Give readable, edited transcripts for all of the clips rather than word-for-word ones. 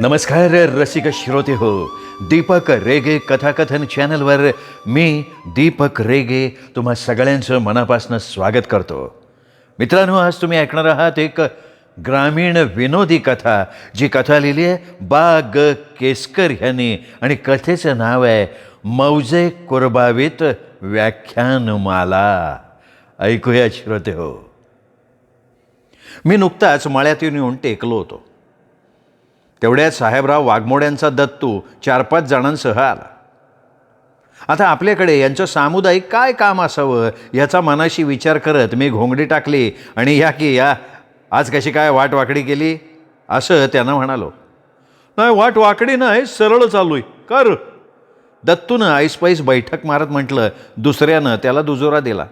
नमस्कार रसिक श्रोते हो, दीपक रेगे कथाकथन चॅनलवर मी दीपक रेगे तुम्हा सगळ्यांचं मनापासून स्वागत करतो. मित्रांनो, आज तुम्ही ऐकणार आहात एक ग्रामीण विनोदी कथा. जी कथा लिहिली आहे बा ग केसकर ह्यांनी आणि कथेचं नाव आहे मौजे कुरबावीत व्याख्यानमाला. ऐकूया श्रोते हो. मी नुकताच मळ्यातून येऊन टेकलो होतो. तेवढ्यात साहेबराव वाघमोड्यांचा दत्तू 4-5 जणांसह आला. आता आपल्याकडे यांचं सामुदायिक काय काम असावं याचा मनाशी विचार करत मी घोंगडी टाकली आणि या आज कशी काय वाट वाकडी केली असं त्यांना म्हणालो. नाही, वाट वाकडी नाही, सरळ चालू आहे. कर. दत्तूनं ऐसपैस बैठक मारत म्हटलं. दुसऱ्यानं त्याला दुजोरा दिला.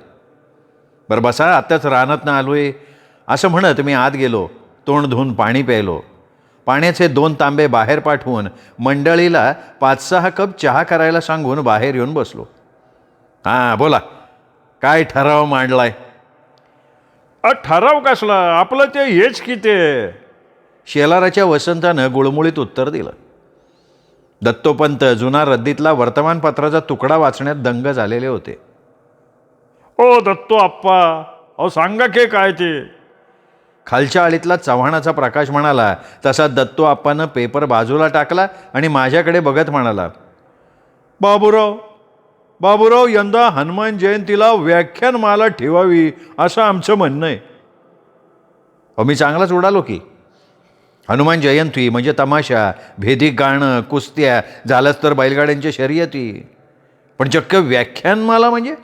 बरं बसा, आत्ताच रानातनं आलो आहे असं म्हणत मी आत गेलो. तोंड धुवून पाणी प्यायलो. पाण्याचे 2 तांबे बाहेर पाठवून मंडळीला 5-6 कप चहा करायला सांगून बाहेर येऊन बसलो. हां बोला, काय ठराव मांडलाय? ठराव कसला, आपलं ते हेच की ते. शेलाराच्या वसंतानं गुळमुळीत उत्तर दिलं. दत्तोपंत जुना रद्दीतला वर्तमानपत्राचा तुकडा वाचण्यात दंग झालेले होते. ओ दत्तो आप्पा, अहो सांगा की काय ते. खालच्या आळीतला चव्हाणाचा प्रकाश म्हणाला तसा दत्तो आप्पानं पेपर बाजूला टाकला आणि माझ्याकडे बघत म्हणाला, बाबूराव यंदा हनुमान जयंतीला व्याख्यानमाला ठेवावी असं आमचं म्हणणं आहे. मी चांगलाच उडालो की. हनुमान जयंती म्हणजे तमाशा, भेदी गाणं, कुस्त्या, झालंच तर बैलगाड्यांच्या शर्यती, पण चक्क व्याख्यानमाला म्हणजे?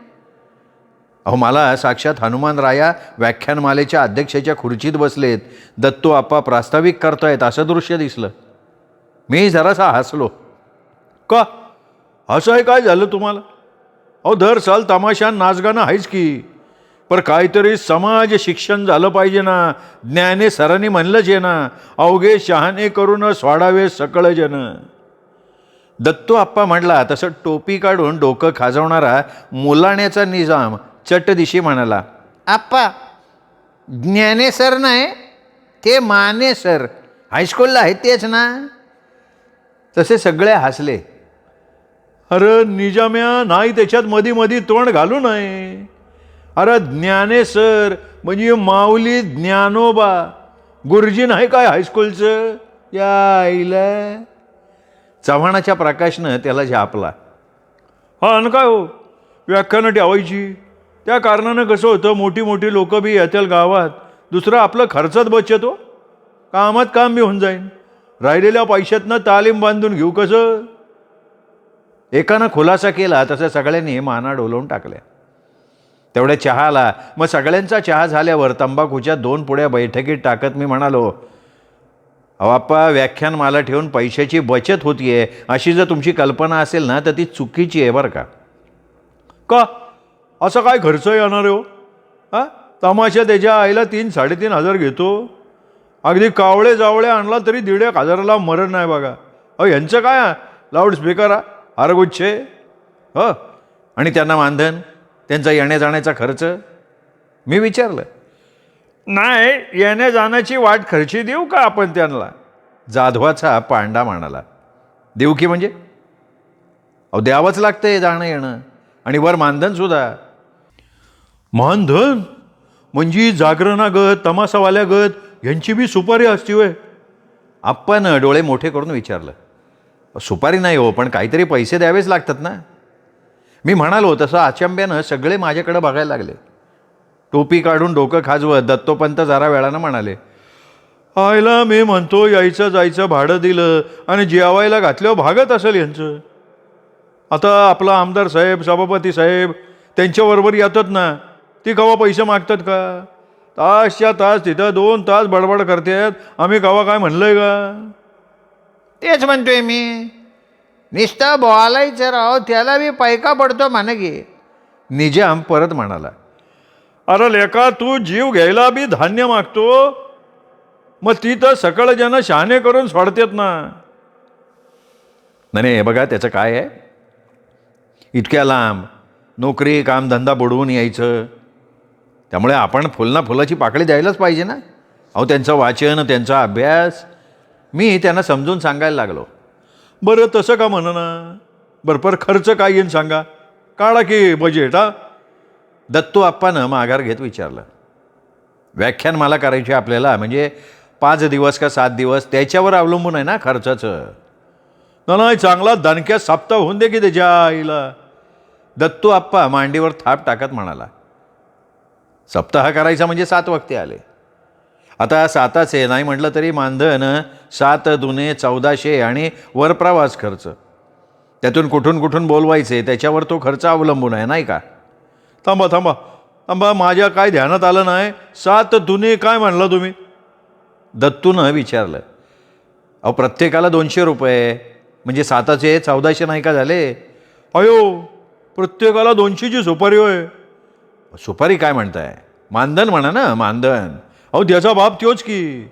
अहो, मला साक्षात हनुमानराया व्याख्यानमालेच्या अध्यक्षाच्या खुर्चीत बसलेत, दत्तो आप्पा प्रास्ताविक करतायत असं दृश्य दिसलं. मी जरासा हसलो. का असं आहे? काय झालं तुम्हाला? अहो, दर साल तमाशा नाचगाणं आहेच की, पर काहीतरी समाज शिक्षण झालं पाहिजे ना. ज्ञाने सरांनी म्हणलंच आहे ना, अवघे शहाणे करून सोडावे सकळ जन. दत्तो आप्पा म्हटला तसं टोपी काढून डोकं खाजवणारा मुलाण्याचा निजाम चट दिशी म्हणाला, आप्पा, ज्ञानेसर नाही, ते मानेसर हायस्कूलला आहेत तेच ना. तसे सगळे हसले. अरे निजाम्या, नाही त्याच्यात मधी तोंड घालू नये. अरे ज्ञानेसर म्हणजे माऊली ज्ञानोबा, गुरुजी नाही काय हायस्कूलचं? या आईला. चव्हाणाच्या प्रकाशनं त्याला झापला. हा आणि काय हो, व्याख्यानं ठेवायची. त्या कारणानं कसं होतं, मोठी लोकं बी येतील गावात. दुसरं आपलं खर्चात बचत हो, कामात काम बी होऊन जाईन. राहिलेल्या पैशातनं तालीम बांधून घेऊ कसं. एकानं खुलासा केला तसं सगळ्यांनी माना डोलवून टाकल्या. तेवढ्या चहा आला. मग सगळ्यांचा चहा झाल्यावर तंबाखूच्या 2 पुड्या बैठकीत टाकत मी म्हणालो, अहो आप्पा, व्याख्यानमाला ठेवून पैशाची बचत होतीये अशी जर तुमची कल्पना असेल ना तर ती चुकीची आहे बरं का. का असं काय खर्च येणार आहे हो? हां, तमाशा त्याच्या आईला 3-3.5 हजार घेतो. अगदी कावळे जावळे आणला तरी 1.5 हजाराला मरण नाही बघा. अहो यांचं काय लाऊडस्पीकर आरगुच्छे हो, आणि त्यांना मानधन, त्यांचा येण्या जाण्याचा खर्च. मी विचारलं. नाही, येण्या जाण्याची वाट खर्ची देऊ का आपण त्यांना? जाधवाचा पांडा म्हणाला, देऊ की म्हणजे? अहो द्यावंच लागतंय जाणं येणं, आणि वर मानधन सुद्धा. मानधन म्हणजे जागरणागत, तमासावाल्यागत यांची बी सुपारी असती होय? आपण डोळे मोठे करून विचारलं. सुपारी नाही हो, पण काहीतरी पैसे द्यावेच लागतात ना. मी म्हणालो तसं अचंब्यानं सगळे माझ्याकडे बघायला लागले. टोपी काढून डोकं खाजवत दत्तोपंत जरा वेळानं म्हणाले, आईला मी म्हणतो यायचं जायचं भाडं दिलं आणि जेवायला घातल्यावर भागत असेल यांचं. आता आपला आमदार साहेब, सभापती साहेब त्यांच्याबरोबर येतात ना, ती कवा पैसे मागतात का? तासच्या तास तिथं 2 तास बडबड करतात. आम्ही कवा काय म्हणलंय का? तेच म्हणतोय मी. नुसतं बोलायचं राव, त्याला बी पैका पडतो म्हणे की. निजाम परत म्हणाला, अरे लेका, तू जीव घ्यायला बी धान्य मागतो, मग ती तर सकळ जन शहाणे करून सोडतात ना. नाही बघा, त्याचं काय आहे, इतक्या लांब नोकरी कामधंदा बुडवून यायचं, त्यामुळे आपण फुलना फुलाची पाकळी द्यायलाच पाहिजे ना. अहो त्यांचं वाचन, त्यांचा अभ्यास, मी त्यांना समजून सांगायला लागलो. बरं तसं का म्हणा बरं पर खर्च काय येईन सांगा, काढा की बजेट. हा दत्तू आप्पानं माघार घेत विचारलं. व्याख्यानमाला करायची आपल्याला, म्हणजे 5 दिवस का 7 दिवस त्याच्यावर अवलंबून आहे ना खर्चाचं. नाही चांगला दणक्या सप्ताह होऊन दे की त्याच्या आईला. दत्तू आप्पा मांडीवर थाप टाकत म्हणाला, सप्ताह करायचा म्हणजे 7 वक्ते आले. आता 7च आहे, नाही म्हटलं तरी मानधन 7 दुने 1400 आणि वरप्रवास खर्च, त्यातून कुठून कुठून बोलवायचे त्याच्यावर तो खर्च अवलंबून आहे, नाही का? थांबा थांबा थांबा, माझ्या काय ध्यानात आलं नाही. 7 दुने काय म्हणला तुम्ही? दत्तूनं विचारलं. अहो प्रत्येकाला 200 रुपये, म्हणजे 7चे 1400 नाही का झाले? अयो, प्रत्येकाला 200ची सुपारी होय? सुपारी काय म्हणताय? मानधन म्हणा ना, मानधन. अहो त्याचा बाप त्योच की,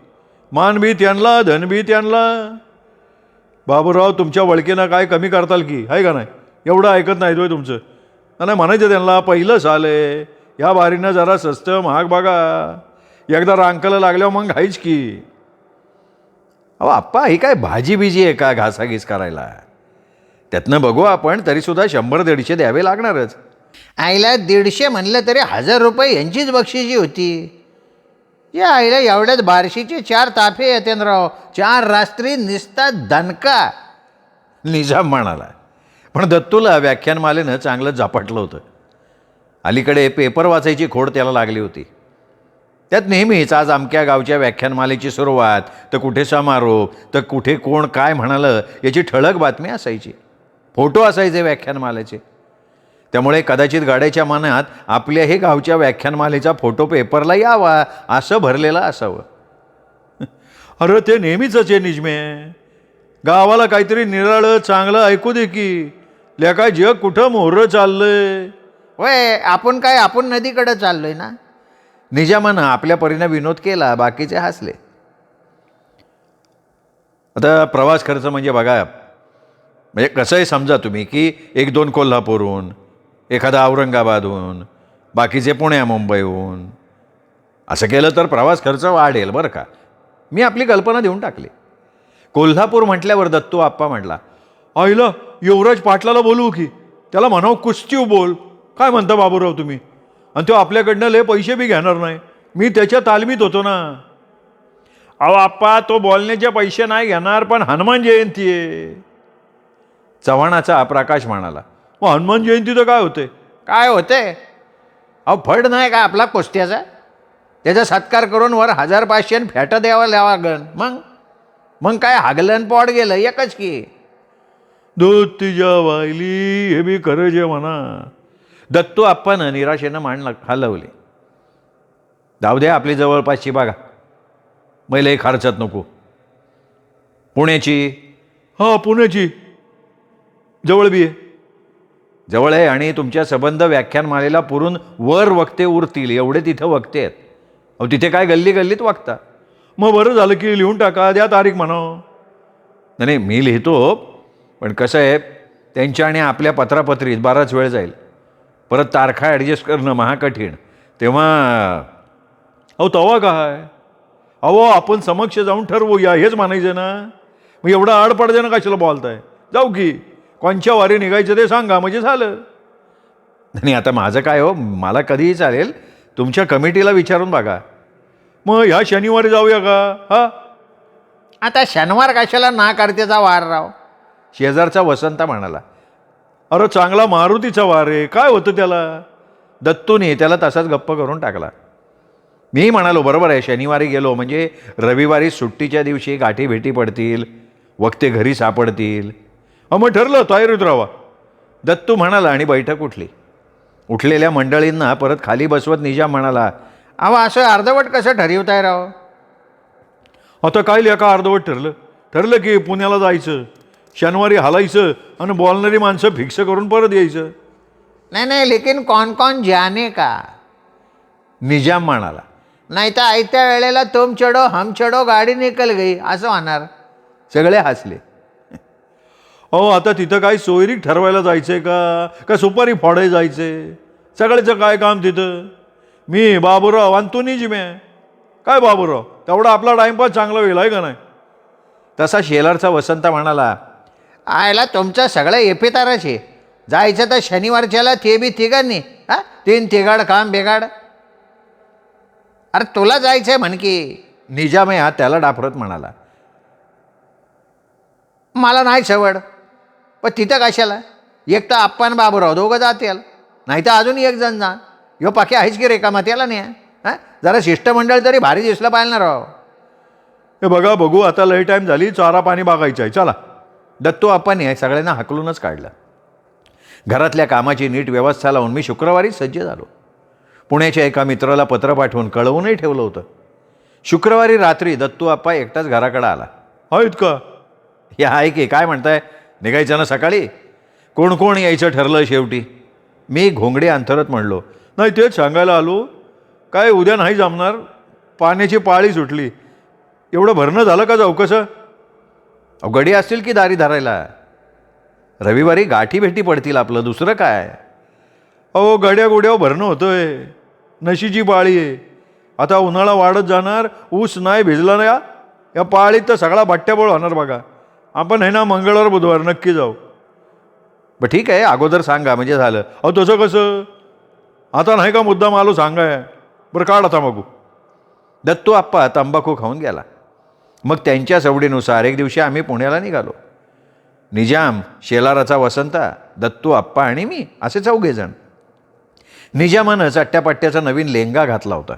मान बी त्यांना धन बी त्यांना. बाबूराव तुमच्या वळकीनं काय कमी करताल की, आहे का नाही? एवढं ऐकत नाही होय तुमचं? नाही म्हणायचं त्यांना, पहिलं साल आहे, या बारीनं जरा स्वस्त महाग बघा, एकदा रांकलं लागल्यावर मग घाईच की. अहो आप्पा, ही काय भाजी बिजी आहे का घासाघीस करायला? त्यातनं बघू आपण, तरीसुद्धा 100-150 द्यावे लागणारच. आईला 150 म्हणलं तरी 1000 रुपये यांचीच बक्षिसी होती. या आईला एवढ्याच बारशीचे 4 ताफे येते न राव, 4 रात्री निसता दणका. निजाम म्हणाला. पण दत्तूला व्याख्यानमालेनं चांगलं झपाटलं होतं. अलीकडे पेपर वाचायची खोड त्याला लागली होती. त्यात नेहमीच आज अमक्या गावच्या व्याख्यानमालेची सुरुवात, तर कुठे समारोप, तर कुठे कोण काय म्हणालं याची ठळक बातमी असायची. फोटो असायचे व्याख्यानमालेचे. त्यामुळे कदाचित गाड्याच्या मनात आपल्याही गावच्या व्याख्यानमालेचा फोटो पेपरला यावा असं भरलेलं असावं. अरे ते नेहमीच आहे निजमे, गावाला काहीतरी निराळं चांगलं ऐकू दे की. लेका जग कुठं मोहरं चाललंय. वय आपण नदीकडे चाललोय ना. निजामानं आपल्या परीनं विनोद केला, बाकीचे हसले. आता प्रवास खर्च म्हणजे बघा, म्हणजे कसंही समजा तुम्ही की 1-2 कोल्हापूरहून, एखादा औरंगाबादहून, बाकीचे पुण्या मुंबईहून, असं केलं तर प्रवास खर्च वाढेल बरं का. मी आपली कल्पना देऊन टाकली. कोल्हापूर म्हटल्यावर दत्तू आप्पा म्हटला, आईला युवराज पाटलाला बोलवू की, त्याला म्हणावं कुस्ती बोल. काय म्हणता बाबूराव तुम्ही? आणि तो आपल्याकडनं लय पैसे बी घेणार नाही. मी त्याच्या तालमीत होतो ना. अहो आप्पा, तो बोलण्याचे पैसे नाही घेणार, पण हनुमान जयंती आहे. चव्हाणाचा प्रकाश म्हणाला. मग हनुमान जयंतीचं काय होते? काय होते? अहो फड नाही का आपला कुस्त्याचा, त्याचा सत्कार करून वर 1500 फॅट द्यावा लागन. मग काय हागलन पोट गेलं एकच की. दूध तिच्या वायली, हे बी खरं जे म्हणा. दत्तू आप्पानं निराशेनं मान हलवली. जाऊ द्या, आपली जवळपासची बघा, मैले खर्चात नको. पुण्याची? हां पुण्याची जवळ बी आहे. जवळ आहे, आणि तुमच्या संबंध व्याख्यानमालेला पुरून वर वक्ते उरतील एवढे तिथं वक्ते आहेत. अहो तिथे काय गल्ली गल्लीत वागता. मग बरं झालं की लिहून टाका, द्या तारीख म्हणावं. नाही मी लिहितो, पण कसं आहे, त्यांच्या आणि आपल्या पत्रापत्रीत बराच वेळ जाईल. परत तारखा ॲडजस्ट करणं महाकठीण. तेव्हा अहो तवा काय, अहो आपण समक्ष जाऊन ठरवूया हेच म्हणायचं ना. मग एवढा आड पडते ना, कशाला बोलताय? जाऊ की, कोणच्या वारी निघायचं ते सांगा म्हणजे झालं. नाही आता माझं काय हो, मला कधीही चालेल, तुमच्या कमिटीला विचारून बघा. मग ह्या शनिवारी जाऊया का? हा आता शनिवार कशाला ना करतेचा वार राव. शेजारचा वसंत म्हणाला. अरे चांगला मारुतीचा वार आहे, काय होतं त्याला? दत्तूने त्याला तसाच गप्प करून टाकला. मी म्हणालो बरोबर आहे, शनिवारी गेलो म्हणजे रविवारी सुट्टीच्या दिवशी गाठी भेटी पडतील, वक्ते घरी सापडतील. मग ठरलं, तयारीत राहा. दत्तू म्हणाला आणि बैठक उठली. उठलेल्या मंडळींना परत खाली बसवत निजाम म्हणाला, अहो असं अर्धवट कसं ठरवताय राव? आता काय लेका अर्धवट ठरलं की पुण्याला जायचं, शनिवारी हालायचं आणि बोलणारी माणसं फिक्स करून परत यायचं. नाही लेकिन कौन जाने का. निजाम म्हणाला. नाही तर आयत्या वेळेला तुम चढो हम चढो गाडी निकल गई असं होणार. सगळे हसले. अहो आता तिथं काय सोयरीक ठरवायला जायचंय का सुपारी फोडाय जायचंय? सगळ्याचं काय काम तिथं? मी बाबूराव आणि तू निजम्या. काय बाबूराव, तेवढा आपला टाईमपास चांगला होईल आहे का नाही? तसा शेलारचा वसंत म्हणाला, आयला तुमचं सगळं एपेतारच आहे. जायचं तर शनिवारच्याला ते बी तिघांनी, हां 3 तिघाड काम बेगाड. अरे तुला जायचं आहे म्हण की. निजामे हा त्याला डाफरत म्हणाला, मला नाही सवड. पण तिथं कशाला? एक तर आप्पान बाबूराव दोघं जातील, नाही तर अजून एक जण जा. ह्यो पाकी आहेच की रेकामा, त्याला नाही हां. जरा शिष्टमंडळ तरी भारी दिसलं पाहिजे ना राव. हे बघा बघू, आता लई टाईम झाली, चारा पाणी बागायचं आहे, चला. दत्तू आप्पाने सगळ्यांना हाकलूनच काढलं. घरातल्या कामाची नीट व्यवस्था लावून मी शुक्रवारी सज्ज झालो. पुण्याच्या एका मित्राला पत्र पाठवून कळवूनही ठेवलं होतं. शुक्रवारी रात्री दत्तू आप्पा एकटाच घराकडे आला. आहेत का? हे आहे की, काय म्हणताय, निघायचं ना सकाळी? कोण कोण यायचं ठरलं शेवटी? मी घोंगडे अंतरत म्हणलो, नाही तेच सांगायला आलो. काय उद्या नाही जमणार, पाण्याची पाळी सुटली. एवढं भरणं झालं का जाऊ कसं? अहो गडी असतील की दारी धरायला. रविवारी गाठी भेटी पडतील आपलं, दुसरं काय. अहो गड्या गोड्यावर भरणं होतंय, नशीची पाळी आहे. आता उन्हाळा वाढत जाणार, ऊस नाही भिजला ना या पाळीत तर सगळा बट्ट्याबोळ होणार बघा. आपण हे ना मंगळवार बुधवार नक्की जाऊ. बरं ठीक आहे, अगोदर सांगा म्हणजे झालं. अहो तसं कसं, आता नाही का मुद्दाम आलो सांगाय. बरं काढ आता बघू. दत्तू आप्पा तंबाखू खाऊन गेला. मग त्यांच्या सवडीनुसार एक दिवशी आम्ही पुण्याला निघालो. निजाम, शेलाराचा वसंता, दत्तू आप्पा आणि मी असे 4 जण. निजामानं चट्ट्यापट्ट्याचा नवीन लेंगा घातला होता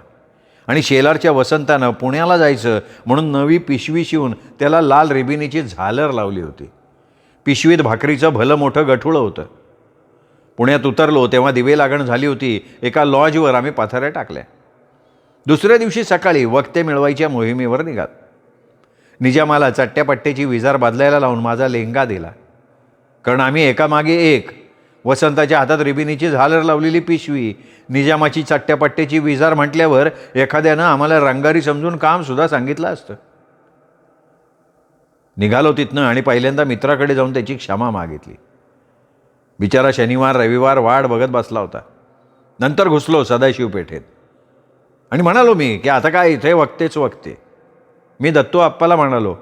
आणि शेलारच्या वसंतानं पुण्याला जायचं म्हणून नवी पिशवी शिवून त्याला लाल रिबिनीची झालर लावली होती. पिशवीत भाकरीचं भलं मोठं गठुळं होतं. पुण्यात उतरलो तेव्हा दिवे लागण झाली होती. एका लॉजवर आम्ही पथाऱ्या टाकल्या. दुसऱ्या दिवशी सकाळी वक्ते मिळवायच्या मोहिमेवर निघालो. निजामाला चट्ट्यापट्ट्याची विजार बदलायला लावून माझा लेंगा दिला, कारण आम्ही एकामागे एक, वसंताच्या हातात रिबिनीची झालर लावलेली पिशवी, निजामाची चट्ट्यापट्ट्याची विजार म्हटल्यावर एखाद्यानं आम्हाला रंगारी समजून कामसुद्धा सांगितलं असतं. निघालो तिथनं आणि पहिल्यांदा मित्राकडे जाऊन त्याची क्षमा मागितली. बिचारा शनिवार रविवार वाट बघत बसला होता. नंतर घुसलो सदाशिव पेठेत आणि म्हणालो मी की आता काय इथे वक्तेच वक्ते. मी दत्तू आप्पाला म्हणालो,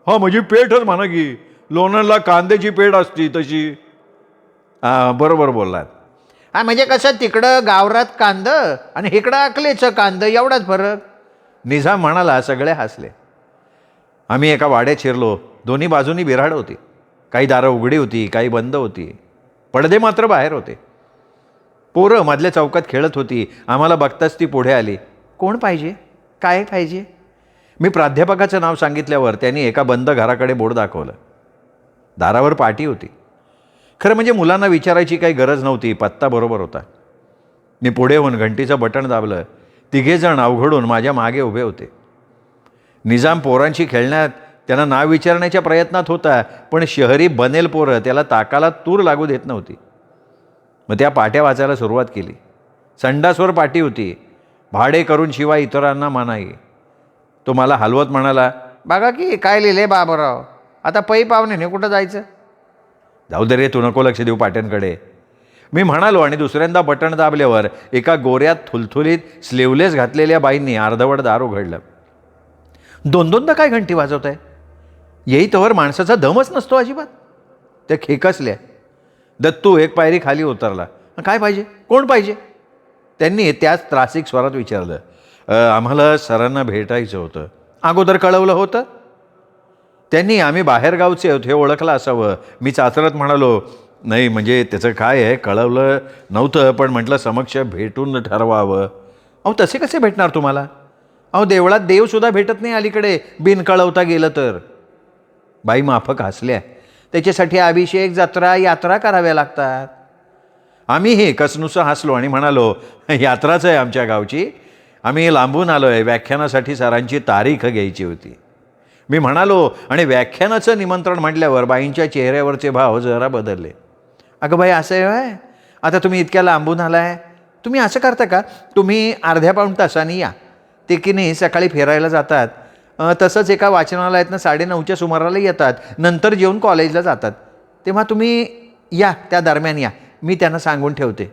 हा म्हणजे पेठच म्हणा की, लोणंदला कांद्याची पेठ असती तशी. बरोबर बोललात. हा म्हणजे कसं, तिकडं गावरात कांदं आणि इकडं अकलेचं कांदं, एवढाच फरक. निजाम म्हणाला. सगळे हसले. आम्ही एका वाड्यात शिरलो. दोन्ही बाजूनी बिऱ्हाड होती. काही दारं उघडी होती, काही बंद होती. पडदे मात्र बाहेर होते. पोरं मधल्या चौकात खेळत होती. आम्हाला बघताच ती पुढे आली. कोण पाहिजे, काय पाहिजे? मी प्राध्यापकाचं नाव सांगितल्यावर त्यांनी एका बंद घराकडे बोर्ड दाखवलं. दारावर पाटी होती. खरं म्हणजे मुलांना विचारायची काही गरज नव्हती, पत्ता बरोबर होता. मी पुढे होऊन घंटीचं बटण दाबलं. 3 जण अवघडून माझ्या मागे उभे होते. निजाम पोरांशी खेळण्यात त्यांना नाव विचारण्याच्या प्रयत्नात होता, पण शहरी बनेल पोरं त्याला ताकाला तूर लागू देत नव्हती. मग त्या पाट्या वाचायला सुरुवात केली. संडासवर पाटी होती, भाडे करून शिवाय इतरांना मनाई. तो मला हलवत म्हणाला, बघा की काय लिहिले बाबूराव, आता पै पाहुणे कुठं जायचं? जाऊ दे रे, तू नको लक्ष देऊ पाट्यांकडे, मी म्हणालो. आणि दुसऱ्यांदा बटण दाबल्यावर एका गोऱ्यात थुलथुलीत स्लीवलेस घातलेल्या बाईंनी अर्धवट दार उघडलं. 2-2दा काय घंटी वाजवत आहे? येई तोवर माणसाचा दमच नसतो अजिबात. त्या खेकसल्या. दत्तू एक पायरी खाली उतरला. काय पाहिजे, कोण पाहिजे? त्यांनी त्याच त्रासिक स्वरात विचारलं. आम्हाला सरांना भेटायचं होतं. अगोदर कळवलं होतं? त्यांनी आम्ही बाहेरगावचे आहोत हे ओळखलं असावं. मी चाचरत म्हणालो, नाही म्हणजे त्याचं काय आहे, कळवलं नव्हतं, पण म्हटलं समक्ष भेटून ठरवावं. अहो तसे कसे भेटणार तुम्हाला? अहो देवळात देवसुद्धा भेटत नाही अलीकडे, बिन कळवता गेलं तर. बाई माफक हसल्या. त्याच्यासाठी अभिषेक जत्रा यात्रा कराव्या लागतात. आम्हीही कसनुसं हसलो आणि म्हणालो, यात्राच आहे आमच्या गावची, आम्ही लांबून आलो आहे, व्याख्यानासाठी सरांची तारीख घ्यायची होती. मी म्हणालो. आणि व्याख्यानाचं निमंत्रण म्हटल्यावर बाईंच्या चेहऱ्यावरचे भाव जरा बदलले. अगं बाई असं आहे, आता तुम्ही इतक्या लांबून आलाय, तुम्ही असं करता का, तुम्ही अर्ध्या पाऊण तासांनी या. ते की नाही सकाळी फिरायला जातात, तसंच एका वाचनालयातनं 9:30च्या सुमाराला येतात, नंतर जेवून कॉलेजला जातात. तेव्हा तुम्ही या, त्या दरम्यान या, मी त्यांना सांगून ठेवते.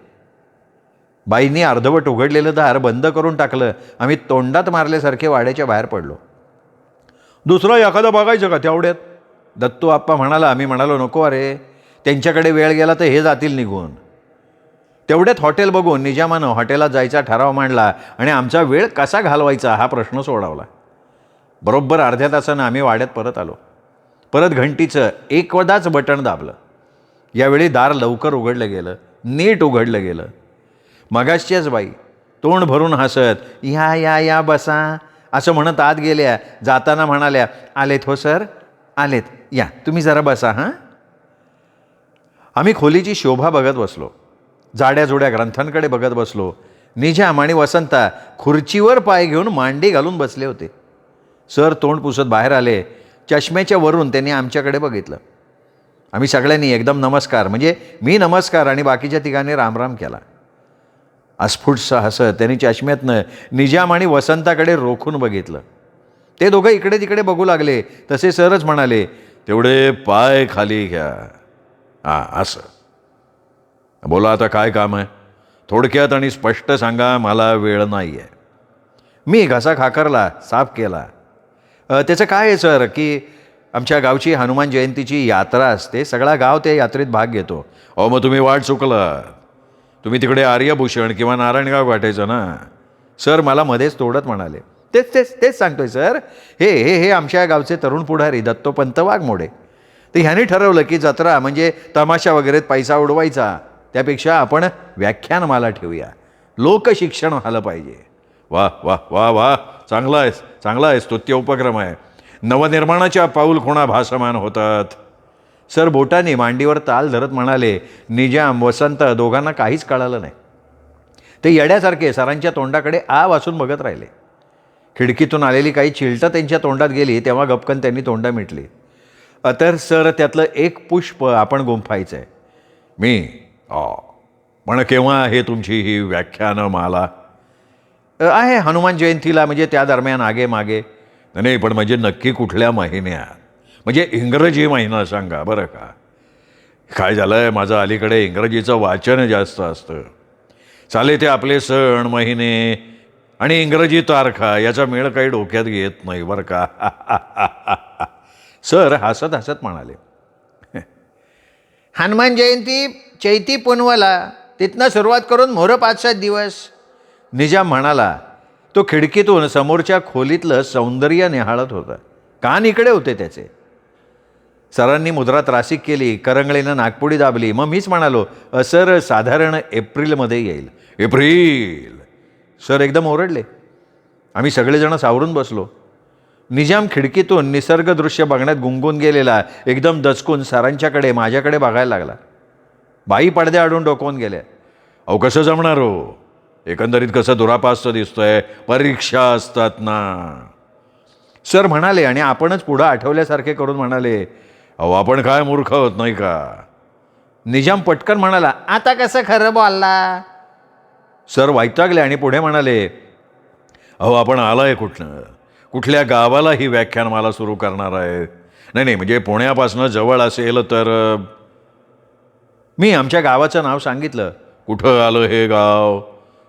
बाईंनी अर्धवट उघडलेलं दार बंद करून टाकलं. आम्ही तोंडात मारल्यासारखे वाड्याच्या बाहेर पडलो. दुसरा एखादा बघायचं का तेवढ्यात? दत्तू आप्पा म्हणाला. आम्ही म्हणालो नको अरे, त्यांच्याकडे वेळ गेला तर हे जातील निघून. तेवढ्यात हॉटेल बघून निजामानं हॉटेलात जायचा ठराव मांडला आणि आमचा वेळ कसा घालवायचा हा प्रश्न सोडवला. बरोबर अर्ध्या तासानं आम्ही वाड्यात परत आलो. परत घंटीचं एकदाच बटण दाबलं. यावेळी दार लवकर उघडलं गेलं, नीट उघडलं गेलं. मगाशच्याच बाई तोंड भरून हसत या या या बसा असं म्हणत आत गेल्या. जाताना म्हणाल्या, आलेत हो सर, आलेत, या तुम्ही जरा बसा हां. आम्ही खोलीची शोभा बघत बसलो. जाड्या जोड्या ग्रंथांकडे बघत बसलो. निजाम आणि वसंता खुर्चीवर पाय घेऊन मांडी घालून बसले होते. सर तोंड पुसत बाहेर आले. चष्म्याच्या वरून त्यांनी आमच्याकडे बघितलं. आम्ही सगळ्यांनी एकदम नमस्कार, म्हणजे मी नमस्कार आणि बाकीच्या तिघांनी रामराम केला. अस्फुटसं हसत त्यांनी चष्म्यातनं निजाम आणि वसंताकडे रोखून बघितलं. ते दोघं इकडे तिकडे बघू लागले. तसे सरच म्हणाले, तेवढे पाय खाली घ्या. हां असं. बोला आता काय काम आहे? थोडक्यात आणि स्पष्ट सांगा, मला वेळ नाही आहे. मी घसा खाकरला, साफ केला. त्याचं काय आहे सर, की आमच्या गावची हनुमान जयंतीची यात्रा असते. सगळा गाव त्या यात्रेत भाग घेतो. अहो मग तुम्ही वाट चुकलात. तुम्ही तिकडे आर्यभूषण किंवा नारायणगाव गाठायचं ना. सर मला मध्येच तोडत म्हणाले, तेच तेच तेच सांगतोय सर. हे हे हे आमच्या गावचे तरुण पुढारी दत्तोपंत वाघमोडे. तर ह्याने ठरवलं की जत्रा म्हणजे तमाशा वगैरेत पैसा उडवायचा, त्यापेक्षा आपण व्याख्यानमाला ठेवूया. लोकशिक्षण व्हायला पाहिजे. वा वा वा वा, चांगला आहेस, चांगला आहे. स्तुत्य उपक्रम आहे. नवनिर्माणाच्या पाऊल खुणा भासमान होतात. सर बोटाने मांडीवर ताल धरत म्हणाले. निजाम वसंत दोघांना काहीच कळालं नाही. ते येड्यासारखे सरांच्या तोंडाकडे आ वाचून बघत राहिले. खिडकीतून आलेली काही चिलटं त्यांच्या तोंडात गेली तेव्हा गपकन त्यांनी तोंडं मिटली. तर सर त्यातलं एक पुष्प आपण गुंफायचं आहे. मी पण केव्हा आहे तुमची ही व्याख्यानमाला? आहे हनुमान जयंतीला, म्हणजे त्या दरम्यान आगे मागे. नाही पण म्हणजे नक्की कुठल्या महिन्यात? म्हणजे इंग्रजी महिना सांगा बरं का. काय झालं आहे, माझं अलीकडे इंग्रजीचं वाचन जास्त असतं. चाले ते आपले सण महिने आणि इंग्रजी तारखा याचा मेळ काही डोक्यात घेत नाही बरं का. सर हसत हसत म्हणाले, हनुमान जयंती चैती पुनवला, तिथनं सुरुवात करून मोर 5-7 दिवस. निजाम म्हणाला. तो खिडकीतून समोरच्या खोलीतलं सौंदर्य निहाळत होता. कान इकडे होते त्याचे. सरांनी मुद्रा त्रासिक केली. करंगळीनं नागपुडी दाबली. मग मीच म्हणालो, सर साधारण एप्रिलमध्ये येईल. एप्रिल? सर एकदम ओरडले. आम्ही सगळेजण सावरून बसलो. निजाम खिडकीतून निसर्गदृश्य बघण्यात गुंगून गेलेला एकदम दचकून सरांच्याकडे माझ्याकडे बघायला लागला. बाई पडद्या आडून डोकवून गेल्या. अहो कसं जमणार हो? एकंदरीत कसं दुरापास्त दिसतंय. परीक्षा असतात ना. सर म्हणाले आणि आपणच पुढं आठवल्यासारखे करून म्हणाले, अहो आपण काय मूर्ख होत नाही का? निजाम पटकन म्हणाला, आता कसं खरं बोलला? सर वैतागले आणि पुढे म्हणाले, अहो आपण आलाय कुठनं? कुठल्या गावाला ही व्याख्यानमाला सुरू करणार आहे? नाही म्हणजे पुण्यापासून जवळ असेल तर? मी आमच्या गावाचं नाव सांगितलं. कुठं आलं हे गाव?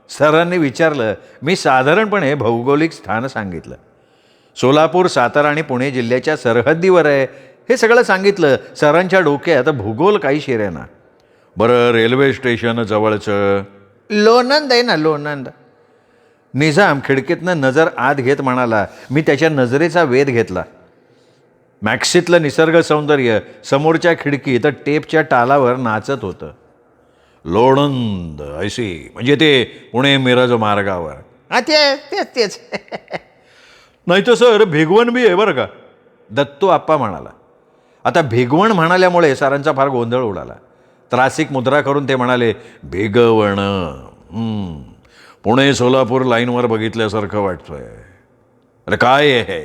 सरांनी विचारलं. मी साधारणपणे भौगोलिक स्थान सांगितलं. सोलापूर, सातारा आणि पुणे जिल्ह्याच्या सरहद्दीवर आहे हे सगळं सांगितलं. सरांच्या डोक्यात भूगोल काही शिरेना. बरं रेल्वे स्टेशन जवळचं? लोणंद आहे ना, लोणंद. निजाम खिडकीतनं नजर आत घेत म्हणाला. मी त्याच्या नजरेचा वेध घेतला. मॅक्सीतलं निसर्ग सौंदर्य समोरच्या खिडकीत टेपच्या टालावर नाचत होतं. लोणंद ऐसी म्हणजे ते पुणे मिरज मार्गावर? तेच नाही तर सर भिगवण बी आहे बरं का. दत्तू आप्पा म्हणाला. आता भिगवण म्हणाल्यामुळे सरांचा फार गोंधळ उडाला. त्रासिक मुद्रा करून ते म्हणाले, भिगवण. पुणे सोलापूर लाईनवर बघितल्यासारखं वाटतंय. अरे काय आहे?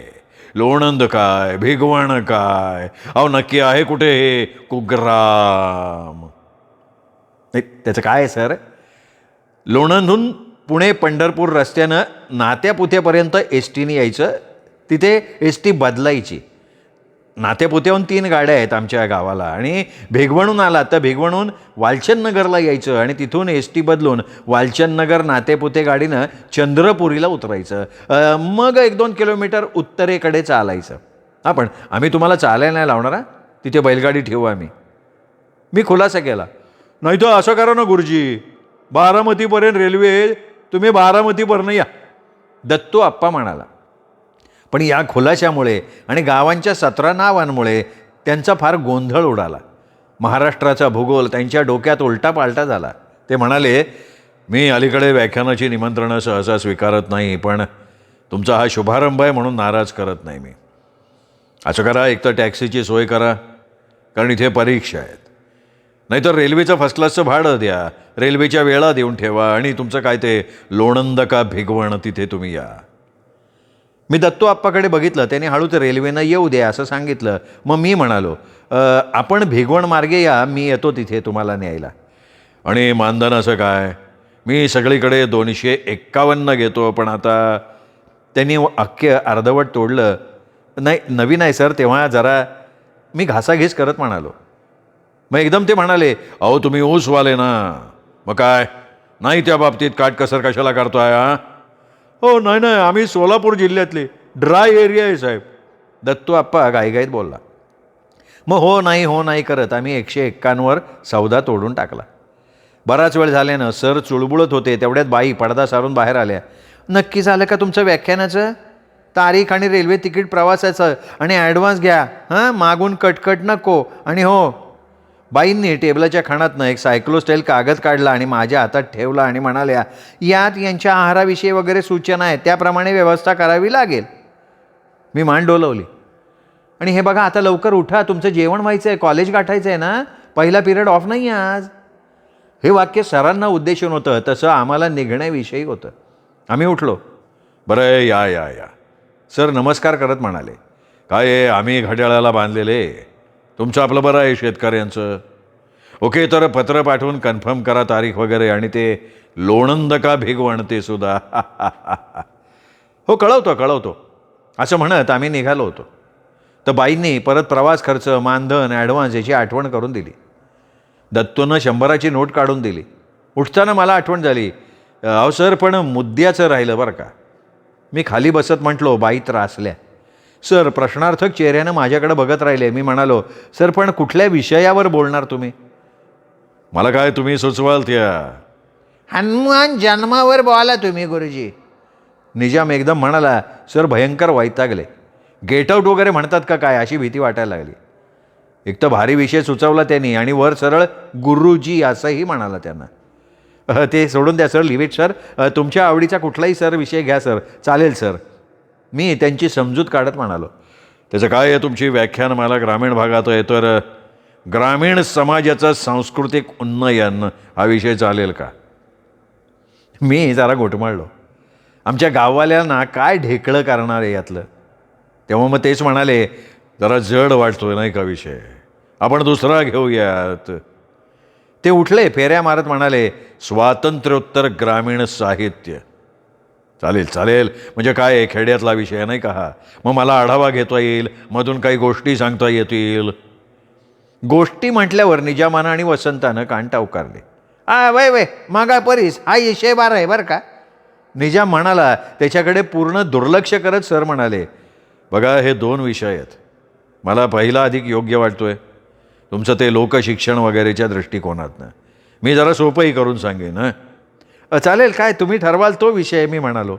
लोणंद काय, भिगवण काय? अहो नक्की आहे कुठे हे कुग्राम? नाही त्याचं काय आहे सर, लोणंदहून पुणे पंढरपूर रस्त्यानं नात्यापुत्यापर्यंत एस टीने यायचं. तिथे एस टी बदलायची. नात्यापुत्याहून 3 गाड्या आहेत आमच्या गावाला. आणि भिगवणहून आला तर भिगवणहून वालचंदनगरला यायचं आणि तिथून एस टी बदलून वालचंदनगर नातेपुते गाडीनं चंद्रपुरीला उतरायचं. मग 1-2 किलोमीटर उत्तरेकडे चालायचं. हां, पण आम्ही तुम्हाला चालायला नाही लावणार हां, तिथे बैलगाडी ठेवू आम्ही. मी खुलासा केला. नाही तर असं करा ना गुरुजी, बारामतीपर्यंत रेल्वे आहे, तुम्ही बारामतीपर्यंत या. दत्तू आप्पा म्हणाला. पण या खुलाशामुळे आणि गावांच्या 17 नावांमुळे त्यांचा फार गोंधळ उडाला. महाराष्ट्राचा भूगोल त्यांच्या डोक्यात उलटापालटा झाला. ते म्हणाले, मी अलीकडे व्याख्यानाची निमंत्रणं सहसा स्वीकारत नाही, पण तुमचा हा शुभारंभ आहे म्हणून नाराज करत नाही मी. असं करा, एक तर टॅक्सीची सोय करा, कारण इथे परीक्षा आहेत. नाहीतर रेल्वेचं फर्स्ट क्लासचं भाडं द्या, रेल्वेच्या वेळा देऊन ठेवा आणि तुमचं काय ते लोणंद का भिगवण तिथे तुम्ही या. मी दत्तू आप्पाकडे बघितलं. त्याने हळूच रेल्वेनं येऊ दे असं सांगितलं. मग मी म्हणालो, आपण भिगवण मार्गे या, मी येतो तिथे तुम्हाला न्यायला. आणि मानधनाचं काय? मी सगळीकडे 251 घेतो, पण आता त्यांनी अख्खे अर्धवट तोडलं. नाही, नवीन आहे सर, तेव्हा जरा मी घासाघीस करत म्हणालो. मग एकदम ते म्हणाले, अहो तुम्ही ऊसवाले ना, मग काय नाही त्या बाबतीत काटकसर कशाला करतोय हा? हो नाही नाही, आम्ही सोलापूर जिल्ह्यातले, ड्राय एरिया आहे साहेब. दत्तू आप्पा गाईगाईत बोलला. मग हो नाही करत आम्ही 151वर सौदा तोडून टाकला. बराच वेळ झाल्यानं सर चुळबुळत होते. तेवढ्यात बाई पडदा सारून बाहेर आल्या. नक्की झालं का तुमचं व्याख्यानाचं? तारीख आणि रेल्वे तिकीट प्रवासाचं आणि ॲडव्हान्स घ्या हां, मागून कटकट नको. आणि हो, बाईंनी टेबलाच्या खाणातनं एक सायक्लोस्टाईल कागद काढला आणि माझ्या हातात ठेवला आणि म्हणाल्या, यात यांच्या आहाराविषयी वगैरे सूचना आहेत, त्याप्रमाणे व्यवस्था करावी लागेल. मी मान डोलवली. आणि हे बघा, आता लवकर उठा, तुमचं जेवण व्हायचं आहे, कॉलेज गाठायचं आहे ना, पहिला पिरियड ऑफ नाही आहे आज. हे वाक्य सरांना उद्देशून होतं, तसं आम्हाला निघण्याविषयी होतं. आम्ही उठलो. बरं या या या. सर नमस्कार करत म्हणाले, काय आहे, आम्ही घड्याळाला बांधलेले, तुमचं आपलं बरं आहे शेतकऱ्यांचं. ओके, तर पत्र पाठवून कन्फर्म करा तारीख वगैरे, आणि ते लोणंद का भिगवण ते सुद्धा. हो कळवतो असं म्हणत आम्ही निघालो होतो. तर बाईंनी परत प्रवास खर्च, मानधन, ॲडव्हान्स याची आठवण करून दिली. दत्तूनं 100ची नोट काढून दिली. उठताना मला आठवण झाली, अहो सर, पण मुद्द्याचं राहिलं बरं का. मी खाली बसत म्हटलो. बाई त्रासल्या. सर प्रश्नार्थक चेहऱ्यानं माझ्याकडे बघत राहिले. मी म्हणालो, सर पण कुठल्या विषयावर बोलणार तुम्ही? मला काय, तुम्ही सुचवाल त्या. हनुमान जन्मावर बोला तुम्ही गुरुजी. निजाम एकदम म्हणाला, सर भयंकर वैतागले. गेट आऊट वगैरे म्हणतात का काय, अशी भीती वाटायला लागली. एक तर भारी विषय सुचवला त्यांनी आणि वर सरळ गुरुजी असंही म्हणाला त्यांना. ते सोडून द्या सर, लिव्ह इट सर, तुमच्या आवडीचा कुठलाही सर विषय घ्या सर, चालेल सर. मी त्यांची समजूत काढत म्हणालो. त्याचं काय आहे, तुमची व्याख्यान मला ग्रामीण भागात आहे, तर ग्रामीण समाजाचं सांस्कृतिक उन्नयन हा विषय चालेल का? मी जरा घोटमाळलो. आमच्या गाववाल्यांना काय ढेकळं करणार आहे यातलं. तेव्हा मग तेच म्हणाले, जरा जड वाटतोय नाही का विषय, आपण दुसरा घेऊयात. ते उठले, फेऱ्या मारत म्हणाले, स्वातंत्र्योत्तर ग्रामीण साहित्य. चालेल चालेल, म्हणजे काय आहे, खेड्यातला विषय नाही का हा, मग मला आढावा घेता येईल, मधून काही गोष्टी सांगता येतील. गोष्टी म्हटल्यावर निजामानं आणि वसंतानं कान टावकारले. वय मागा परीस, हा विषय बारा आहे बरं का. निजाम म्हणाला. त्याच्याकडे पूर्ण दुर्लक्ष करत सर म्हणाले, बघा हे 2 विषय आहेत, मला पहिला अधिक योग्य वाटतोय, तुमचं ते लोकशिक्षण वगैरेच्या दृष्टिकोनातनं. मी जरा सोपंही करून सांगेन. चालेल, काय तुम्ही ठरवाल तो विषय, मी म्हणालो.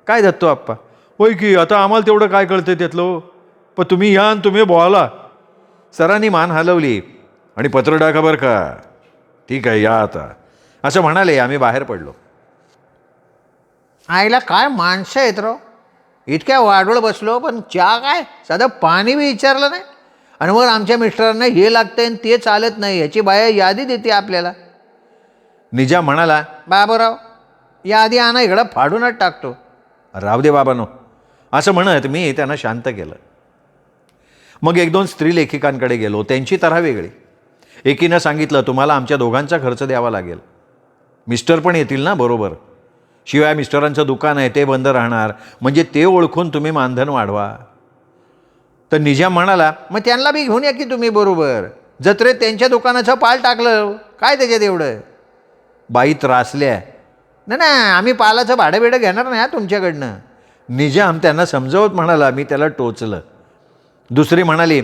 काय दत्तो आप्पा? होय की, आता आम्हाला तेवढं काय कळतं त्यातलं, पण तुम्ही या आणि तुम्ही बोला. सरांनी मान हलवली. आणि पत्र टाका बरं का. ठीक आहे, या आता, असं म्हणाले. आम्ही बाहेर पडलो. आईला काय माणसं आहेत राव, इतक्या वाढवळ बसलो, पण चहा काय, साधं पाणी बी विचारलं नाही. आणि वर आमच्या मिस्टरांना हे लागतंय आणि ते चालत नाही याची बाया यादी देते आपल्याला. निजाम म्हणाला, बाबूराव यादी आणा, इकडं फाडूनच टाकतो. राव दे बाबानो, असं म्हणत मी त्यांना शांत केलं. मग 1-2 स्त्री लेखिकांकडे गेलो. त्यांची तऱ्हा वेगळी. एकीनं सांगितलं, तुम्हाला आमच्या दोघांचा खर्च द्यावा लागेल, मिस्टर पण येतील ना बरोबर, शिवाय मिस्टरांचं दुकान आहे ते बंद राहणार, म्हणजे ते ओळखून तुम्ही मानधन वाढवा. तर निजाम म्हणाला, मग त्यांना बी घेऊन या की तुम्ही बरोबर, जत्रेत त्यांच्या दुकानाचं पाल टाकलं काय त्याच्यात एवढं. बाई त्रासल्या. नाही आम्ही पालाचं भाडं बिडं घेणार नाही तुमच्याकडनं. निजाम त्यांना समजावत म्हणाला. मी त्याला टोचलं. दुसरी म्हणाली,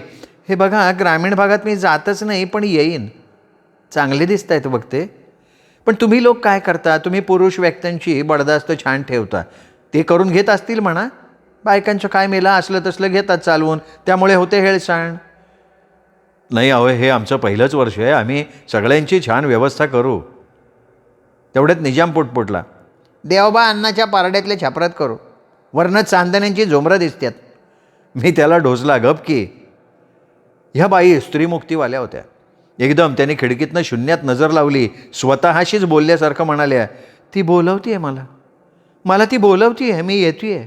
हे बघा ग्रामीण भागात मी जातच नाही, पण येईन. चांगले दिसत आहेत बघते, पण तुम्ही लोक काय करता? तुम्ही पुरुष व्यक्तींची बडदास्त छान ठेवता. ते करून घेत असतील म्हणा. बायकांचं काय मेला असलं तसलं घेतात चालवून, त्यामुळे होते हेळसाण. नाही अहो, हे आमचं पहिलंच वर्ष आहे, आम्ही सगळ्यांची छान व्यवस्था करू. तेवढ्यात निजाम पुटपुटला, देवबा अन्नाच्या पारड्यातल्या छापरात करू, वरनं चांदण्यांची झोमरं दिसतात. मी त्याला ढोसला, गप की. ह्या बाई स्त्रीमुक्तीवाल्या होत्या. एकदम त्यांनी खिडकीतनं शून्यात नजर लावली, स्वतःशीच बोलल्यासारखं म्हणाल्या, ती बोलवतीये मला ती बोलवतीये, मी येतीये.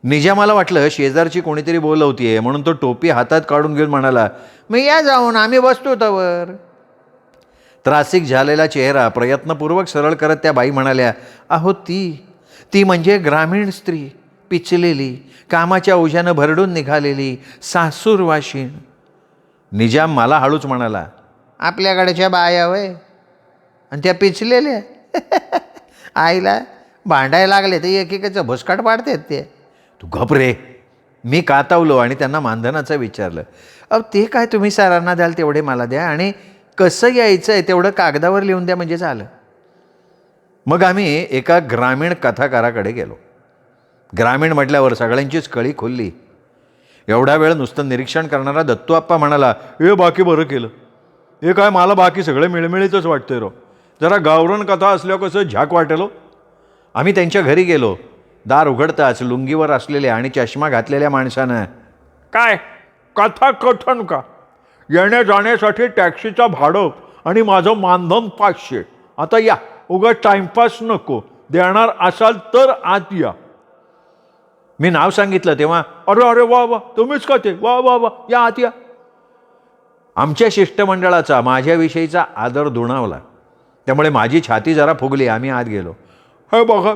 निजामाला वाटलं शेजारची कोणीतरी बोलवतीये, म्हणून तो टोपी हातात काढून घेऊन म्हणाला, मी या जाऊन, आम्ही बसतो तवर. त्रासिक झालेला चेहरा प्रयत्नपूर्वक सरळ करत त्या बाई म्हणाल्या, अहो ती म्हणजे ग्रामीण स्त्री, पिचलेली, कामाच्या ओझ्यानं भरडून निघालेली, सासूरवाशीण. निजाम मला हळूच म्हणाला, आपल्याकडच्या बाया वय, आणि त्या पिचलेल्या आईला भांडायला लागले तर एकेकाचं भुसकाट पाडतात ते. तू गप रे. मी कातावलो आणि त्यांना मानधनाचं विचारलं. अहो ते काय तुम्ही सरांना द्याल तेवढे मला द्या, आणि कसं यायचं आहे तेवढं कागदावर लिहून द्या म्हणजे झालं. मग आम्ही एका ग्रामीण कथाकाराकडे गेलो. ग्रामीण म्हटल्यावर सगळ्यांचीच कळी खुलली. एवढा वेळ नुसतं निरीक्षण करणारा दत्तू आप्पा म्हणाला, हे बाकी बरं केलं. हे काय मला बाकी सगळे मिळमिळीतच वाटतंय राव. जरा गावरण कथा असल्यावर कसं झाक वाटेल. आम्ही त्यांच्या घरी गेलो. दार उघडताच लुंगीवर असलेल्या आणि चष्मा घातलेल्या माणसानं, काय कथा कथन का? येण्या जाण्यासाठी टॅक्सीचा भाडं आणि माझं मानधन 500. आता या, उगा टाइमपास नको. देणार असाल तर आत या. मी नाव सांगितलं तेव्हा, अरे अरे वा वा, तुम्हीच का ते? वा वा वा, या आत या. आमच्या शिष्टमंडळाचा माझ्याविषयीचा आदर दुणावला. त्यामुळे माझी छाती जरा फुगली. आम्ही आत गेलो. हे बघा,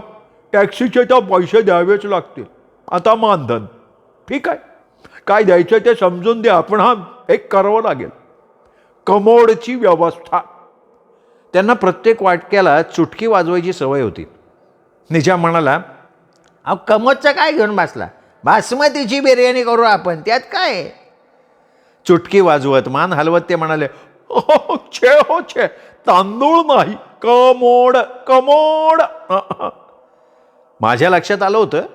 टॅक्सीचे तर पैसे द्यावेच लागतील. आता मानधन ठीक आहे, काय द्यायचं ते समजून द्या, पण हा एक करावं लागेल, कमोडची व्यवस्था. त्यांना प्रत्येक वाटक्याला चुटकी वाजवायची सवय होती. निजाम म्हणाला, अहो कमोदचं काय घेऊन बसला? बासमतीची बिर्याणी करू आपण, त्यात काय आहे? चुटकी वाजवत मान हलवत ते म्हणाले, हो छे, तांदूळ नाही, कमोड कमोड. माझ्या लक्षात आलं होतं,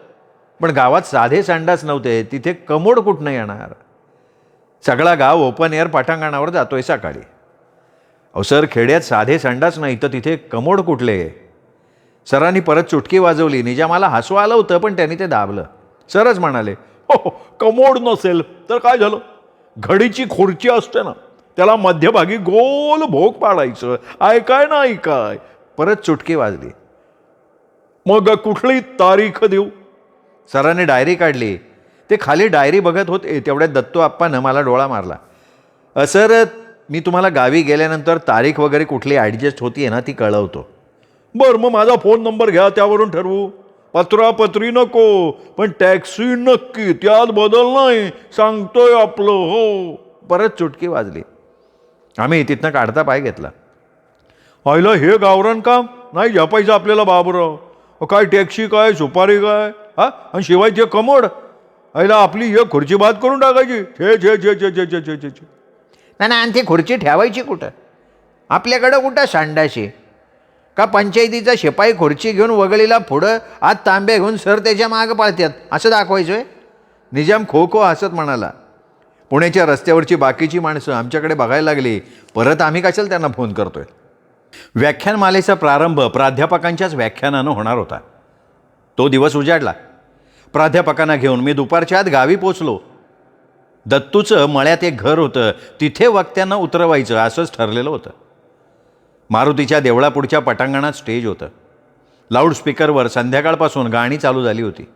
पण गावात साधे संडास नव्हते, तिथे कमोड कुठनं येणार? सगळा गाव ओपन एअर पटांगणावर जातोय सकाळी. अहो सर, खेड्यात साधे संडास नाही तर तिथे कमोड कुठले? सरांनी परत चुटकी वाजवली. निजामाला हसू आलं होतं, पण त्यांनी ते दाबलं. सरच म्हणाले, हो, कमोड नसेल तर काय झालं? घडीची खुर्ची असते ना, त्याला मध्यभागी गोल भोग पाडायचं. ऐकाय ना ऐकाय. परत चुटकी वाजली. मग कुठली तारीख देऊ? सरांनी डायरी काढली. ते खाली डायरी बघत होते. तेवढ्यात दत्तू आप्पानं मला डोळा मारला. सर, मी तुम्हाला गावी गेल्यानंतर तारीख वगैरे कुठली ॲडजस्ट होतीये ना, ती कळवतो. बरं, मग माझा फोन नंबर घ्या, त्यावरून ठरवू. पत्रापत्री नको, पण टॅक्सी नक्की, त्यात बदल नाही, सांगतोय आपलं. हो. परत चुटकी वाजली. आम्ही तिथनं काढता पाय घेतला. आईला हे गावरण काम नाही झपायचं आपल्याला बाबूराव. काय टॅक्सी काय, सुपारी काय, हा, आणि शिवाय ते कमोड. आईला आपली एक खुर्ची बाद करून टाकायची. छे छे छे छे छे छे छे छे छे. नाही आणि ती खुर्ची ठेवायची कुठं? आपल्याकडं कुठं संडाशी? का पंचायतीचा शिपाई खुर्ची घेऊन वगळीला पुढं आत तांबे घेऊन सर त्याच्या मागं पाळतात असं दाखवायचं आहे? निजाम खो खो हसत म्हणाला. पुण्याच्या रस्त्यावरची बाकीची माणसं आमच्याकडे बघायला लागली. परत आम्ही कशाला त्यांना फोन करतोय? व्याख्यानमालेचा प्रारंभ प्राध्यापकांच्याच व्याख्यानानं होणार होता. तो दिवस उजाडला. प्राध्यापकांना घेऊन मी दुपारच्या आत गावी पोचलो. दत्तूचं मळ्यात एक घर होतं, तिथे वक्त्यांना उतरवायचं असंच ठरलेलं होतं. मारुतीच्या देवळापुढच्या पटांगणात स्टेज होतं. लाऊडस्पीकरवर संध्याकाळपासून गाणी चालू झाली होती.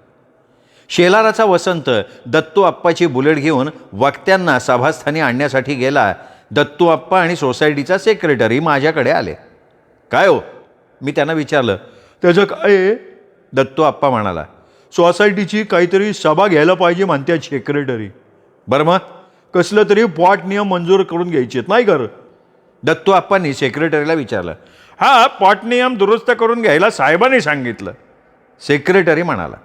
शेलाराचा वसंत दत्तू आप्पाची बुलेट घेऊन वक्त्यांना सभास्थानी आणण्यासाठी गेला. दत्तू आप्पा आणि सोसायटीचा सेक्रेटरी माझ्याकडे आले. काय हो? मी त्यांना विचारलं. त्याचं काय? दत्तू आप्पा म्हणाला, सोसायटीची काहीतरी सभा घ्यायला पाहिजे म्हणतात सेक्रेटरी. बरं मग कसलं तरी पॉट नियम मंजूर करून घ्यायचे नाही कर? दत्तू आप्पांनी सेक्रेटरीला विचारलं. हा, पॉट नियम दुरुस्त करून घ्यायला साहेबांनी सांगितलं. सेक्रेटरी म्हणाला,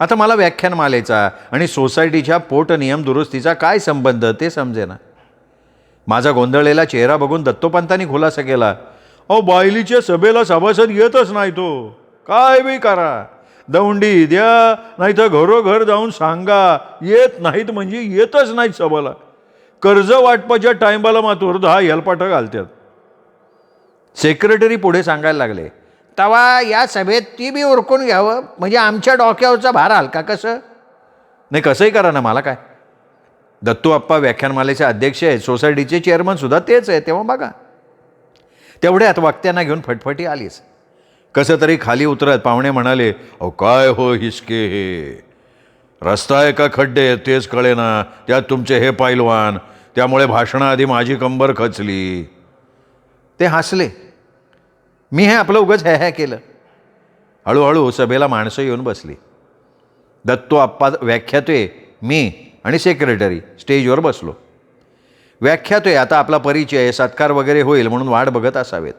आता मला व्याख्यानमालेचा आणि सोसायटीच्या पोटनियम दुरुस्तीचा काय संबंध ते समजेना. माझा गोंधळलेला चेहरा बघून दत्तोपंतांनी खुलासा केला. अहो बायलीच्या सभेला सभासद येतच नाही तो. काय बी करा, दौंडी द्या, नाही तर घरोघर जाऊन सांगा, येत नाहीत म्हणजे येतच नाहीत सभेला. कर्ज वाटपाच्या टायमाला मात्र 10 हेलपाटं घालतात. सेक्रेटरी पुढे सांगायला लागले. तवा या सभेत ती बी उरकून घ्यावं, म्हणजे आमच्या डोक्यावरचा भार हलका कसं. नाही कसंही करा ना, मला काय. दत्तू अप्पा व्याख्यानमालेचे अध्यक्ष आहेत, सोसायटीचे चेअरमन सुद्धा तेच आहे, तेव्हा बघा. तेवढ्यात वक्त्यांना घेऊन फटफटी आलीच. कसं तरी खाली उतरत पाहुणे म्हणाले, अहो काय हो हिसके हे, रस्ता आहे का खड्डे तेच कळेना, त्यात तुमचे हे पैलवान, त्यामुळे भाषणाआधी माझी कंबर खचली. ते हसले. मी हे आपलं उगाच ह्या केलं. हळूहळू सभेला माणसं येऊन बसली. दत्तू अप्पा व्याख्यातोय, मी आणि सेक्रेटरी स्टेजवर बसलो. व्याख्यातोय आता आपला परिचय सत्कार वगैरे होईल म्हणून वाट बघत असावेत.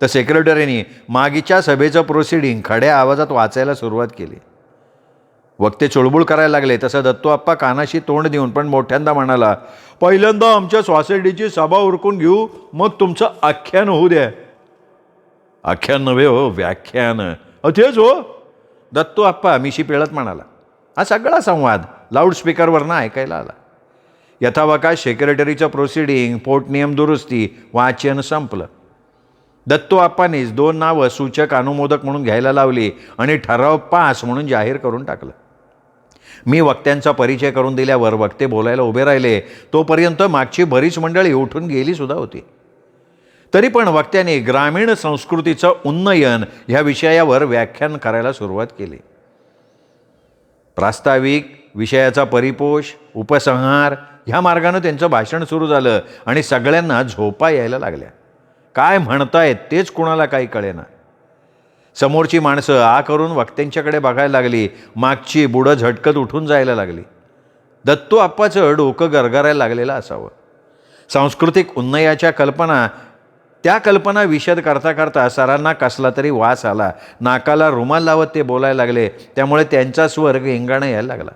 तर सेक्रेटरीने मागीच्या सभेचं प्रोसिडिंग खड्या आवाजात वाचायला सुरुवात केली. वक्ते चुळबुळ करायला लागले. तसं दत्तू अप्पा कानाशी तोंड देऊन पण मोठ्यांदा म्हणाला, पहिल्यांदा आमच्या सोसायटीची सभा उरकून घेऊ, मग तुमचं आख्यान होऊ द्या. आख्यान नव्हे हो, व्याख्यान. तेच हो. दत्तू अप्पा मिशी पिळत म्हणाला. हा सगळा संवाद लाऊडस्पीकरवरनं ऐकायला आला. यथावकाश सेक्रेटरीचं प्रोसिडिंग, पोटनियम दुरुस्ती वाचन संपलं. दत्तू अप्पानीच 2 नावं सूचक अनुमोदक म्हणून घ्यायला लावली आणि ठराव पास म्हणून जाहीर करून टाकलं. मी वक्त्यांचा परिचय करून दिल्यावर वक्ते बोलायला उभे राहिले. तोपर्यंत मागची बरीच मंडळी उठून गेली सुद्धा होती. तरी पण वक्त्यांनी ग्रामीण संस्कृतीचं उन्नयन ह्या विषयावर व्याख्यान करायला सुरुवात केली. प्रास्ताविक, विषयाचा परिपोष, उपसंहार ह्या मार्गानं त्यांचं भाषण सुरू झालं आणि सगळ्यांना झोपा यायला लागल्या. काय म्हणतायत तेच कुणाला काही कळेना. समोरची माणसं आ करून वक्त्यांच्याकडे बघायला लागली. मागची बुडं झटकत उठून जायला लागली. दत्तू अप्पाचं डोकं गरगरायला लागलेलं असावं. सांस्कृतिक उन्नयाच्या कल्पना विशद करता करता सरांना कसला तरी वास आला. नाकाला रुमाल लावत ते बोलायला लागले. त्यामुळे त्यांचा स्वर घेंगाणं यायला लागला.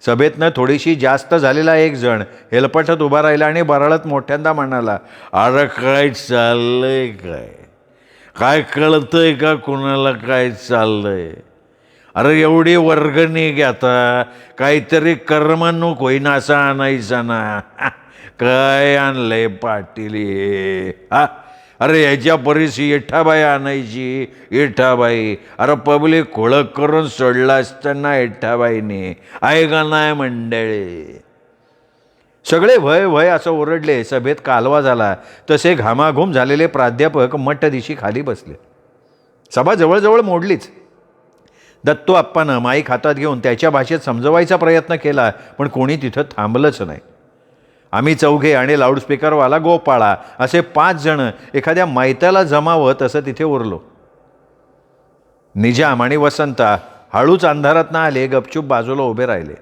सभेतनं थोडीशी जास्त झालेला एक जण हेलपटत उभा राहिला आणि बराळत मोठ्यांदा म्हणाला, अरे काय चाललंय, काय कळतंय का कुणाला काय चाललंय? अरे एवढी वर्गणी घेता, काहीतरी कर्मणूक होईना असं आणायचं ना. काय आणलंय पाटील हे? हा, अरे ह्याच्या परिसी इठाबाई आणायची. इठाबाई, अरे पब्लिक खोळक करून सोडला असताना इठाबाईने, आहे का नाही मंडळी? सगळे भय भय असं ओरडले. सभेत कालवा झाला. तसे घामाघूम झालेले प्राध्यापक मठ्ठदिशी खाली बसले. सभा जवळजवळ मोडलीच. दत्तू अप्पानं माईक हातात घेऊन त्याच्या भाषेत समजवायचा प्रयत्न केला, पण कोणी तिथं थांबलंच नाही. आम्ही चौघे आणि लाऊडस्पीकरवाला गोपाळा असे 5 जण एखाद्या मैत्याला जमावं तसं तिथे उरलो. निजाम आणि वसंता हळूच अंधारात ना आले, गपचूप बाजूला उभे राहिले.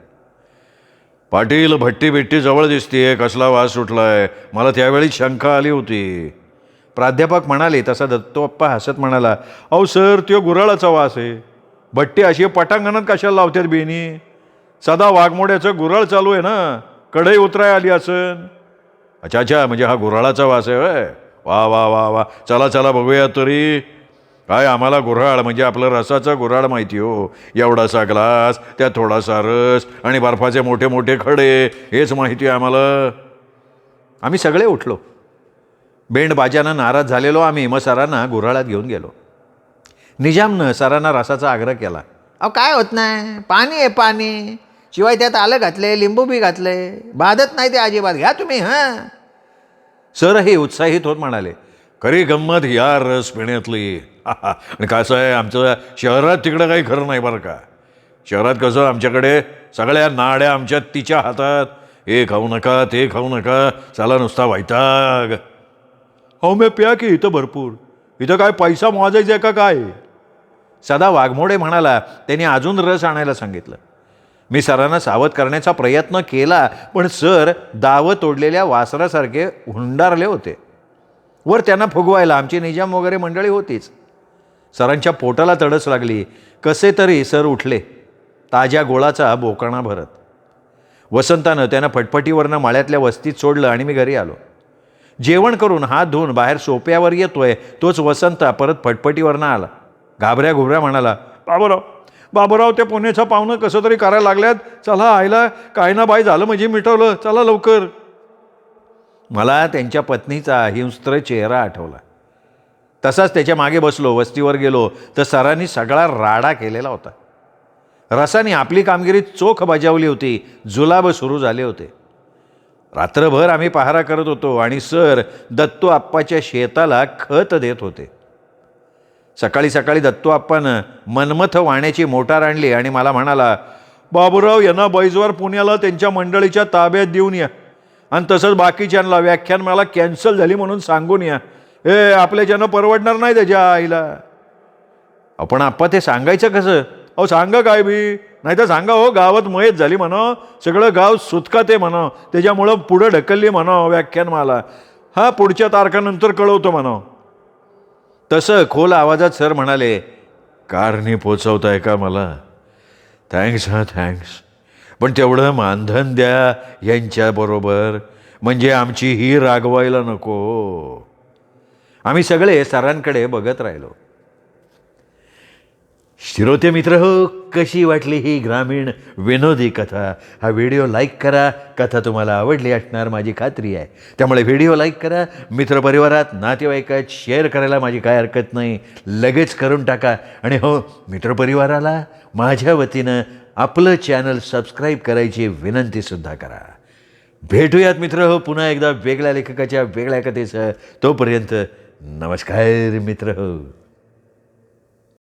पाटील, भट्टी बिट्टी जवळ दिसतीये, कसला वास सुटलाय, मला त्यावेळी शंका आली होती. प्राध्यापक म्हणाले. तसा दत्तोप्पा हसत म्हणाला, अहो सर, तो गुराळाचा वास आहे. भट्टी अशी पटांगणात कशाला लावतात बेनी? सदा वाघमोड्याचं गुराळ चालू आहे ना, कढई उतराय आली असन. अच्छा अच्छा, म्हणजे हा गुऱ्हाळाचा वास आहे होय. वा वा वा वा, चला चला बघूया तरी. काय आम्हाला गुऱ्हाळ म्हणजे आपलं रसाचा गुऱ्हाळ माहिती हो. एवढासा ग्लास, त्यात थोडासा रस आणि बर्फाचे मोठे मोठे खडे, हेच माहिती आहे आम्हाला. आम्ही सगळे उठलो. बेंड बाजानं नाराज झालेलो आम्ही मग सरांना गुऱ्हाळात घेऊन गेलो. निजामनं सरांना रसाचा आग्रह केला. अहो काय होत नाही, पाणी आहे पाणी, शिवाय त्यात आलं घातले, लिंबू बी घातले, बाधत नाही ते अजिबात, घ्या तुम्ही. हां, सरही उत्साहित होत म्हणाले, खरी गंमत या रस पिण्यातली. आणि कसं आहे, आमचं शहरात तिकडं काही खरं नाही बरं का. शहरात कसं आमच्याकडे सगळ्या नाड्या आमच्या तिच्या हातात, हे खाऊ नका ते खाऊ नका, चला नुसता वैताग. हो मी प्या की, इथं भरपूर, इथं काय पैसा मोजायचा आहे का काय? सदा वाघमोडे म्हणाला. त्यांनी अजून रस आणायला सांगितलं. मी सरांना सावध करण्याचा प्रयत्न केला, पण सर दावं तोडलेल्या वासरासारखे हुंडारले होते. वर त्यांना फुगवायला आमची निजाम वगैरे मंडळी होतीच. सरांच्या पोटाला तडस लागली. कसे तरी सर उठले. ताज्या गोळाचा बोकाणा भरत. वसंतानं त्यानं फटफटीवरनं माळ्यातल्या वस्तीत सोडलं आणि मी घरी आलो. जेवण करून हात धुवून बाहेर सोप्यावर येतोय तोच वसंता परत फटफटीवरनं आला. घाबऱ्या घुबऱ्या म्हणाला, बाबूराव ते पुण्याचं पाहुणं कसं तरी करायला लागल्यात, चला आईला काय ना बाई झालं म्हणजे मिटवलं, चला लवकर. मला त्यांच्या पत्नीचा हिंस्त्र चेहरा आठवला. तसाच त्याच्या मागे बसलो. वस्तीवर गेलो तर सरांनी सगळा राडा केलेला होता. रसानी आपली कामगिरी चोख बजावली होती. जुलाब सुरू झाले होते. रात्रभर आम्ही पहारा करत होतो आणि सर दत्तू आप्पाच्या शेताला खत देत होते. सकाळी सकाळी दत्तू आप्पानं मनमथ वाण्याची मोटार आणली आणि मला म्हणाला, बाबूराव यांना बैजवार पुण्याला त्यांच्या मंडळीच्या ताब्यात देऊन या आणि तसंच बाकीच्यांना व्याख्यानमाला कॅन्सल झाली म्हणून सांगून या. आपल्याच्यानं परवडणार नाही त्याच्या आईला. आपण आप्पा ते सांगायचं कसं? अहो सांगा काय बी, नाही तर सांगा हो गावात मयत झाली म्हणा, सगळं गाव सुतकाते म्हणा, त्याच्यामुळं पुढं ढकलली म्हणा व्याख्यानमाला. हा पुढच्या तारखानंतर कळवतो म्हणा. तसं खोल आवाजात सर म्हणाले, कारने पोचवताय का मला? थँक्स थँक्स, पण तेवढं मानधन द्या यांच्याबरोबर, म्हणजे आमची ही रागवायला नको. आम्ही सगळे सरांकडे बघत राहिलो. श्रोते मित्र हो, कशी वाटली ही ग्रामीण विनोदी कथा? हा व्हिडिओ लाईक करा. कथा तुम्हाला आवडली असणार माझी खात्री आहे. त्यामुळे व्हिडिओ लाईक करा. मित्रपरिवारात नातेवाईकात शेअर करायला माझी काय हरकत नाही. लगेच करून टाका. आणि हो, मित्रपरिवाराला माझ्या वतीनं आपलं चॅनल सबस्क्राईब करायची विनंतीसुद्धा करा. भेटूयात मित्र हो पुन्हा एकदा वेगळ्या लेखकाच्या वेगळ्या कथेसह. तोपर्यंत नमस्कार मित्र हो.